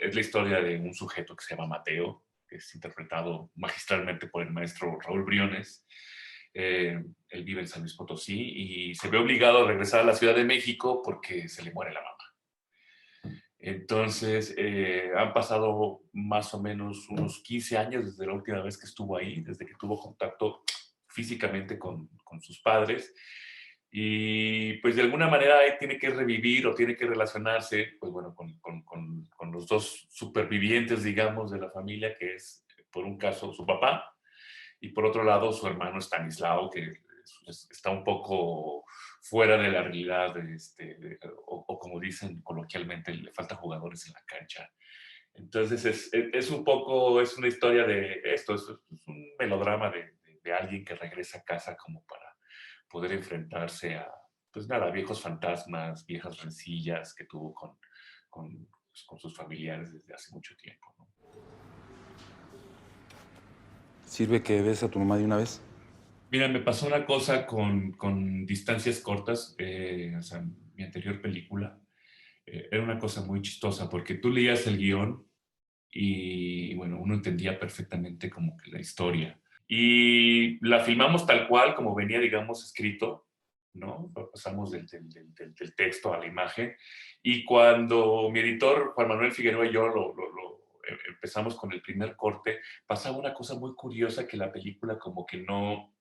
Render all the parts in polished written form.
es la historia de un sujeto que se llama Mateo, que es interpretado magistralmente por el maestro Raúl Briones. Él vive en San Luis Potosí y se ve obligado a regresar a la Ciudad de México porque se le muere la mamá. Entonces, han pasado más o menos unos 15 años desde la última vez que estuvo ahí, desde que tuvo contacto físicamente con sus padres. Y pues de alguna manera tiene que revivir o tiene que relacionarse, pues bueno, con los dos supervivientes, digamos, de la familia, que es, por un caso, su papá, y por otro lado, su hermano Stanislao, que está un poco fuera de la realidad, o como dicen coloquialmente, le falta jugadores en la cancha. Entonces es un poco, es una historia de esto, es un melodrama de alguien que regresa a casa como para poder enfrentarse a, pues nada, viejos fantasmas, viejas rencillas que tuvo con sus familiares desde hace mucho tiempo, ¿no? ¿Sirve que ves a tu mamá de una vez? Mira, me pasó una cosa con Distancias Cortas, o sea, mi anterior película. Era una cosa muy chistosa porque tú leías el guión y, bueno, uno entendía perfectamente como que la historia. Y la filmamos tal cual, como venía, digamos, escrito, ¿no? Pasamos del texto a la imagen. Y cuando mi editor, Juan Manuel Figueroa y yo empezamos con el primer corte, pasaba una cosa muy curiosa que la película como que no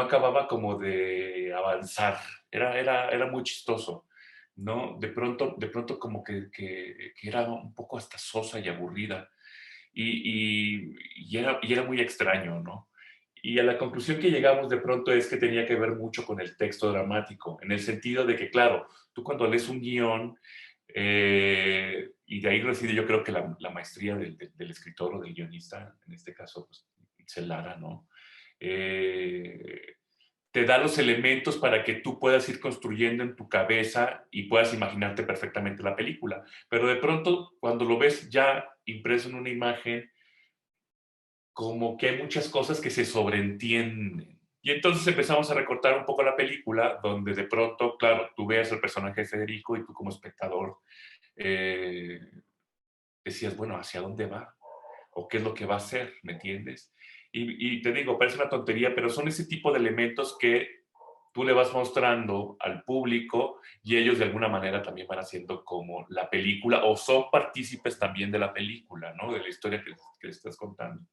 acababa como de avanzar. Era muy chistoso, ¿no? De pronto como que era un poco hasta sosa y aburrida. Y era muy extraño, ¿no? Y a la conclusión que llegamos de pronto es que tenía que ver mucho con el texto dramático, en el sentido de que, claro, tú cuando lees un guión, y de ahí reside yo creo que la maestría del escritor o del guionista, en este caso, pues, Itzel Lara, ¿no? Eh, Te da los elementos para que tú puedas ir construyendo en tu cabeza y puedas imaginarte perfectamente la película. Pero de pronto, cuando lo ves ya impreso en una imagen, como que hay muchas cosas que se sobreentienden. Y entonces empezamos a recortar un poco la película, donde de pronto, claro, tú veas el personaje de Federico y tú como espectador eh, decías, bueno, ¿hacia dónde va? ¿O qué es lo que va a hacer? ¿Me entiendes? Y te digo, parece una tontería, pero son ese tipo de elementos que tú le vas mostrando al público y ellos de alguna manera también van haciendo como la película o son partícipes también de la película, ¿no? De la historia que estás contando.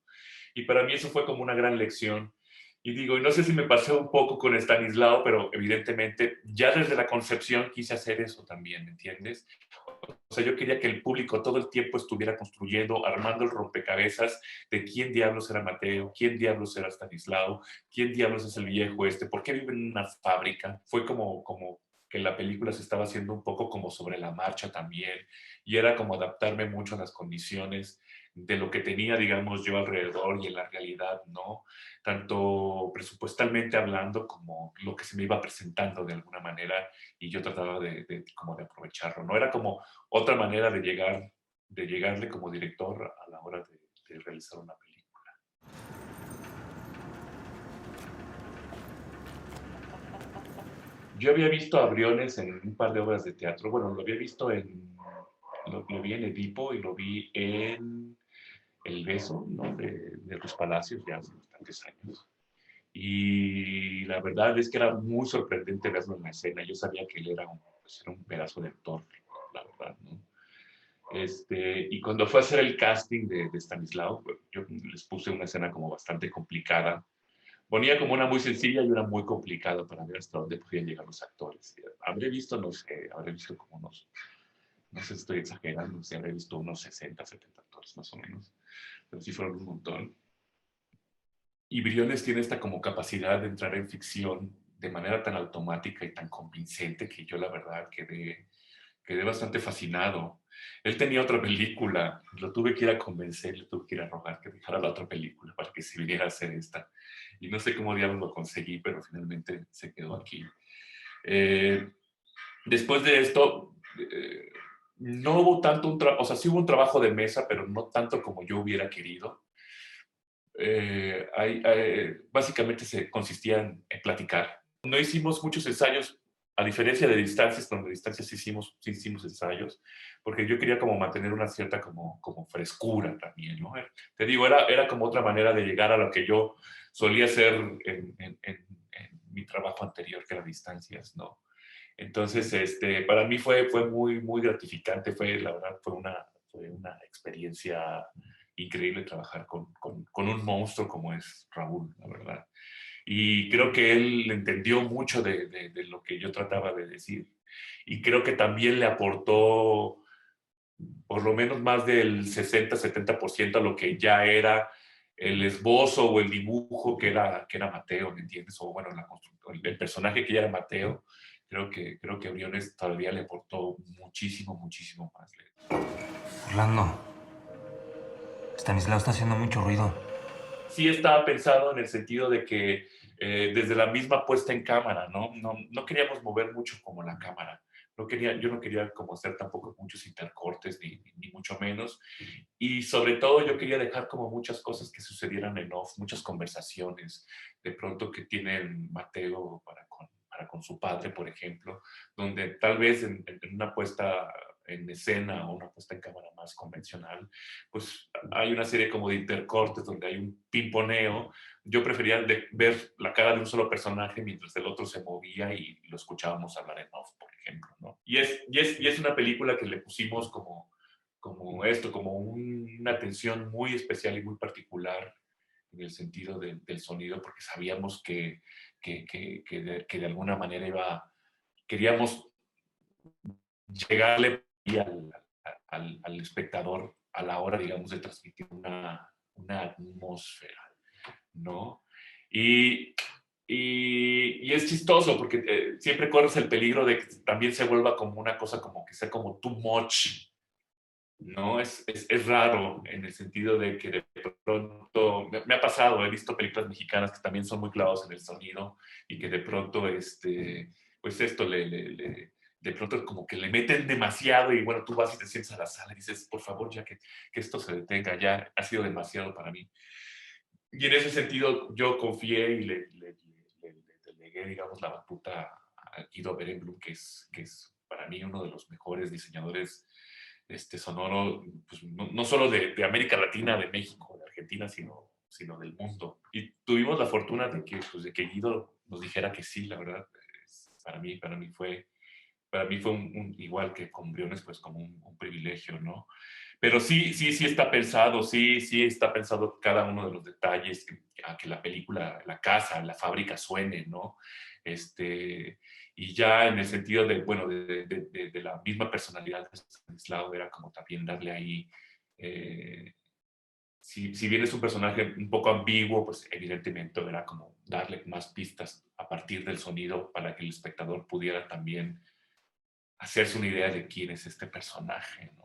Y para mí eso fue como una gran lección. Y digo, y no sé si me pasé un poco con Stanislao, pero evidentemente ya desde la concepción quise hacer eso también, ¿me entiendes? O sea, yo quería que el público todo el tiempo estuviera construyendo, armando el rompecabezas de quién diablos era Mateo, quién diablos era Stanislao, quién diablos es el viejo este, por qué vive en una fábrica. Fue como que la película se estaba haciendo un poco como sobre la marcha también, y era como adaptarme mucho a las condiciones de lo que tenía, digamos, yo alrededor y en la realidad, ¿no? Tanto presupuestalmente hablando como lo que se me iba presentando de alguna manera y yo trataba como de aprovecharlo, ¿no? Era como otra manera de llegarle como director a la hora de realizar una película. Yo había visto a Briones en un par de obras de teatro, bueno, lo había visto lo vi en Edipo y lo vi en El Beso, ¿no? De Luis Palacios, ya hace bastantes años. Y la verdad es que era muy sorprendente verlo en la escena. Yo sabía que él era un pedazo de actor, la verdad, ¿no? Y cuando fue a hacer el casting de Stanislao, pues, yo les puse una escena como bastante complicada. Ponía como una muy sencilla y una muy complicada para ver hasta dónde podían llegar los actores. Habré visto, no sé, habré visto como unos, no sé si estoy exagerando, si habré visto unos 60, 70 actores más o menos, pero sí fueron un montón. Y Briones tiene esta como capacidad de entrar en ficción de manera tan automática y tan convincente que yo la verdad quedé bastante fascinado. Él tenía otra película, lo tuve que ir a convencer, le tuve que ir a rogar que dejara la otra película para que se viniera a hacer esta. Y no sé cómo diablos lo conseguí, pero finalmente se quedó aquí. Eh, Después de esto, no hubo tanto o sea, sí hubo un trabajo de mesa, pero no tanto como yo hubiera querido. Básicamente se consistía en platicar. No hicimos muchos ensayos a diferencia de distancias, donde distancias sí hicimos ensayos, porque yo quería como mantener una cierta como frescura también, ¿no? Te digo, era como otra manera de llegar a lo que yo solía hacer en mi trabajo anterior, que era distancias, ¿no? Entonces, para mí fue muy, muy gratificante, la verdad, fue una experiencia increíble trabajar con un monstruo como es Raúl, la verdad. Y creo que él entendió mucho de lo que yo trataba de decir. Y creo que también le aportó por lo menos más del 60-70% a lo que ya era el esbozo o el dibujo que era Mateo, ¿me entiendes? O bueno, el personaje que ya era Mateo, creo que Briones todavía le aportó muchísimo, muchísimo más. Orlando, Stanislao está haciendo mucho ruido. Sí estaba pensado en el sentido de que desde la misma puesta en cámara, ¿no? No queríamos mover mucho como la cámara. Yo no quería como hacer tampoco muchos intercortes, ni mucho menos. Y sobre todo yo quería dejar como muchas cosas que sucedieran en off, muchas conversaciones de pronto que tiene Mateo para con su padre, por ejemplo, donde tal vez en una puesta en escena o una puesta en cámara más convencional, pues hay una serie como de intercortes donde hay un pimponeo. Yo prefería ver la cara de un solo personaje mientras el otro se movía y lo escuchábamos hablar en off, por ejemplo, ¿no? Y es una película que le pusimos como una atención muy especial y muy particular en el sentido del sonido, porque sabíamos que de alguna manera queríamos llegarle al espectador a la hora, digamos, de transmitir una atmósfera, ¿no? Y, y es chistoso porque siempre corres el peligro de que también se vuelva como una cosa como que sea como too much, ¿no? Es raro en el sentido de que de pronto, me ha pasado, he visto películas mexicanas que también son muy clavados en el sonido y que de pronto, pues esto de pronto como que le meten demasiado y bueno, tú vas y te sientes a la sala y dices, por favor, ya que esto se detenga, ya ha sido demasiado para mí. Y en ese sentido yo confié y le delegué, digamos, la batuta a Guido Berenblum, que es para mí uno de los mejores diseñadores sonoro, pues, no solo de América Latina, de México, de Argentina, sino del mundo. Y tuvimos la fortuna pues, de que Guido nos dijera que sí, la verdad, para mí fue igual que con Briones, pues como un privilegio, ¿no? Pero sí está pensado, sí está pensado cada uno de los detalles, a que la película, la casa, la fábrica suene, ¿no? Y ya en el sentido bueno, de la misma personalidad de Stanislao, era como también darle ahí, si bien es un personaje un poco ambiguo, pues evidentemente era como darle más pistas a partir del sonido para que el espectador pudiera también hacerse una idea de quién es este personaje, ¿no?